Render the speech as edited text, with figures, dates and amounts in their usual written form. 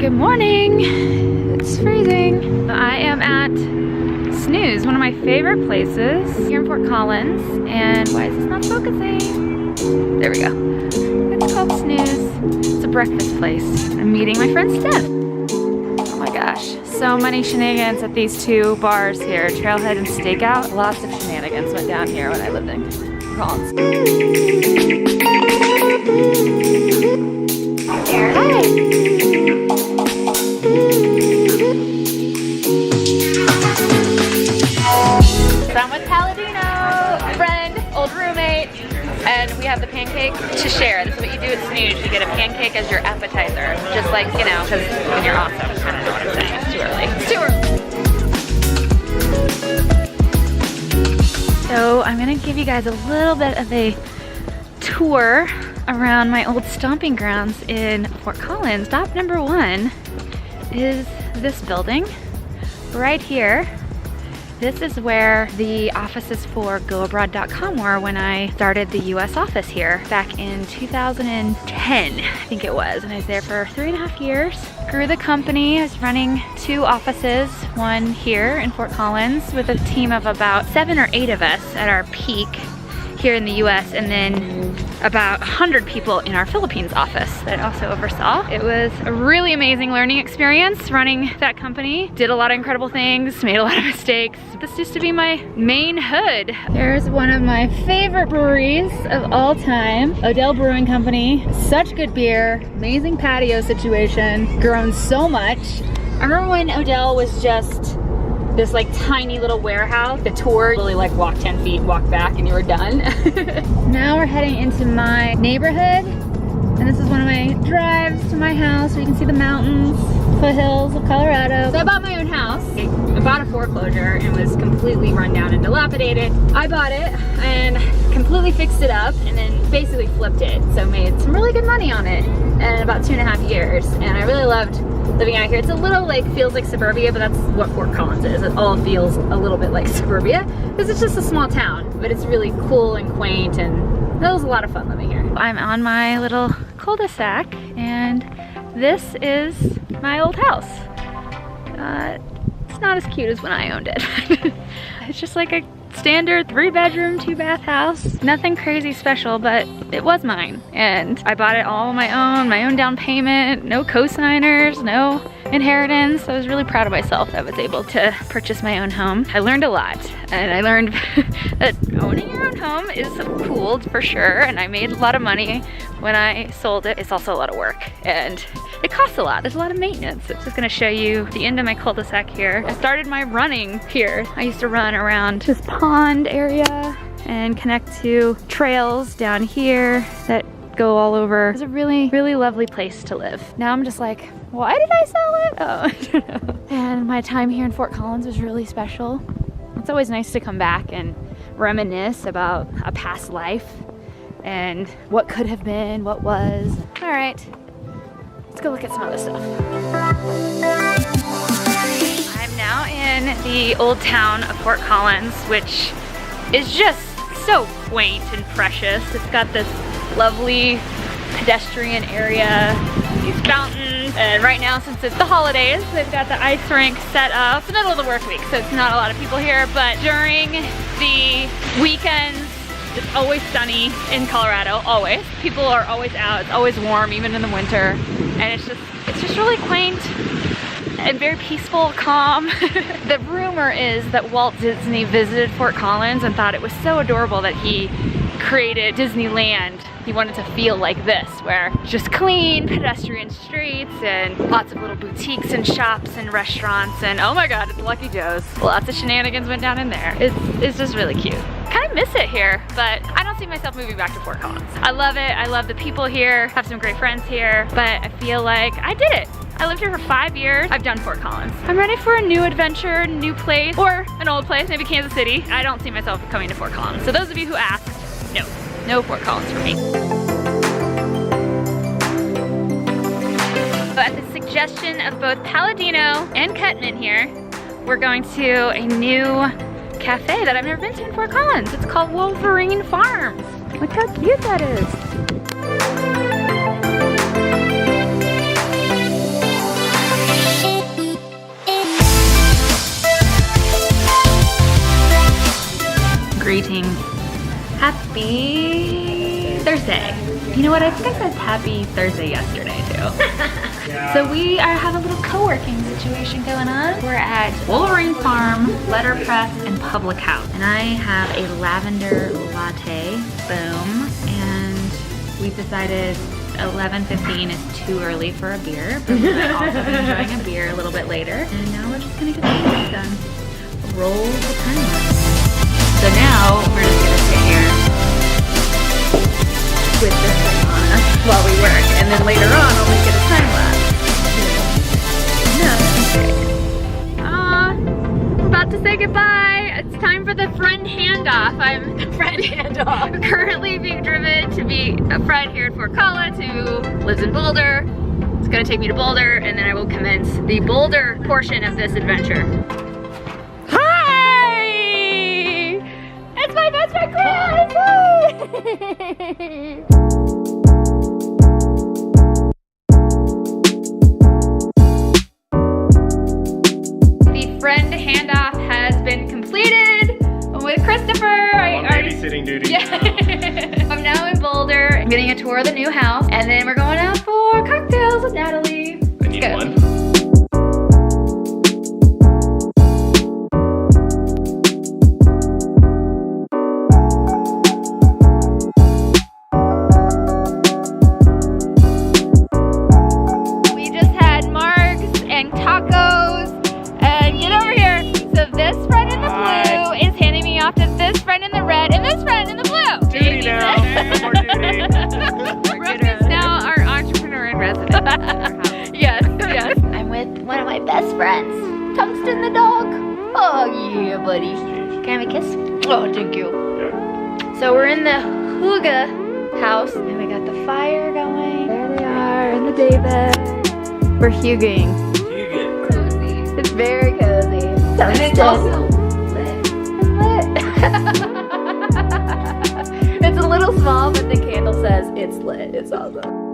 Good morning. It's freezing. I am at Snooze, one of my favorite places here in Fort Collins. And why is this not focusing? There we go. It's called Snooze. It's a breakfast place. I'm meeting my friend Steph. Oh my gosh, so many shenanigans at these two bars here, Trailhead and Stakeout. Lots of shenanigans went down here when I lived in Collins. Hi. So I'm with Palladino, friend, old roommate, and we have the pancake to share. This is what you do at Snooze. You get a pancake as your appetizer. Just like, you know, because when you're awesome, I kind of know what I'm saying. It's too early. It's too early. So I'm gonna give you guys a little bit of a tour around my old stomping grounds in Fort Collins. Stop number one is this building right here. This is where the offices for GoAbroad.com were when I started the US office here back in 2010, I think it was. And I was there for 3.5 years. Grew the company. I was running 2 offices, one here in Fort Collins with a team of about 7 or 8 of us at our peak here in the US, and then about 100 people in our Philippines office that I also oversaw. It was a really amazing learning experience running that company. Did a lot of incredible things, made a lot of mistakes. This used to be my main hood. There's one of my favorite breweries of all time, Odell Brewing Company. Such good beer, amazing patio situation, grown so much. I remember when Odell was just this like tiny little warehouse. The tour, really like walk 10 feet, walk back, and you were done. Now we're heading into my neighborhood, and this is one of my drives to my house where you can see the mountains, foothills of Colorado. So I bought my own house. I bought a foreclosure and was completely run down and dilapidated. I bought it and completely fixed it up and then basically flipped it. So made some really good money on it in about 2.5 years. And I really loved living out here. It's a little like, feels like suburbia, but that's what Fort Collins is. It all feels a little bit like suburbia because it's just a small town, but it's really cool and quaint, and that was a lot of fun living here. I'm on my little cul-de-sac, and this is my old house. It's not as cute as when I owned it. It's just like a standard 3-bedroom, 2-bath house. Nothing crazy special, but it was mine. And I bought it all on my own down payment, no co-signers, no inheritance. I was really proud of myself that I was able to purchase my own home. I learned a lot, and I learned that owning your own home is cool for sure, and I made a lot of money when I sold it. It's also a lot of work, and it costs a lot. There's a lot of maintenance. I'm just gonna show you the end of my cul-de-sac here. I started my running here. I used to run around this pond area and connect to trails down here that go all over. It's a really, really lovely place to live. Now I'm just like, why did I sell it? Oh, I don't know. And my time here in Fort Collins was really special. It's always nice to come back and reminisce about a past life and what could have been, what was. All right. Let's go look at some other stuff. I'm now in the old town of Fort Collins, which is just so quaint and precious. It's got this lovely pedestrian area, these fountains, and right now, since it's the holidays, they've got the ice rink set up. It's the middle of the work week, so it's not a lot of people here, but during the weekends, it's always sunny in Colorado, always. People are always out, it's always warm, even in the winter. And it's just really quaint and very peaceful, calm. The rumor is that Walt Disney visited Fort Collins and thought it was so adorable that he created Disneyland. He wanted to feel like this, where just clean pedestrian streets and lots of little boutiques and shops and restaurants, and oh my god, it's Lucky Joe's. Lots of shenanigans went down in there. It's just really cute. Kind of miss it here, but I don't see myself moving back to Fort Collins. I love it. I love the people here. Have some great friends here, but I feel like I did it. I lived here for 5 years. I've done Fort Collins. I'm ready for a new adventure, new place, or an old place, maybe Kansas City. I don't see myself coming to Fort Collins. So those of you who asked, no Fort Collins for me. So at the suggestion of both Palladino and Cutman here, we're going to a new cafe that I've never been to in Fort Collins. It's called Wolverine Farms. Look how cute that is. happy Thursday. You know what, I think I said happy Thursday yesterday too. So we have a little co-working situation going on. We're at Wolverine Farm, Letterpress, and Public House. And I have a lavender latte, boom. And we've decided 11:15 is too early for a beer, but we've also been enjoying a beer a little bit later. And now we're just gonna get the work done. Roll the timer. So now we're just gonna sit here with this thing on us while we work, and then later on I'll make it a time lapse. No, we're about to say goodbye. It's time for the friend handoff. I'm currently being driven to be a friend here at Fort Collins who lives in Boulder. It's gonna take me to Boulder, and then I will commence the Boulder portion of this adventure. Hi! It's my best friend Chris! Friend handoff has been completed with Christopher. I'm on babysitting duty. Yeah. I'm now in Boulder. I'm getting a tour of the new house, and then we're going out for cocktails with Natalie. I need one. We just had margs and tacos. Get over here. So this friend in the blue is handing me off to this friend in the red and this friend in the blue. Duty now. More duty. Brooke is now our entrepreneur in residence. Yes, yes. I'm with one of my best friends, Tungsten the dog. Oh yeah, buddy. Can I have a kiss? Oh, thank you. Yeah. So we're in the Hygge house, and we got the fire going. There they are in the day bed. We're Hyggeing. It's very cozy. And it's also lit. It's a little small, but the candle says it's lit. It's awesome.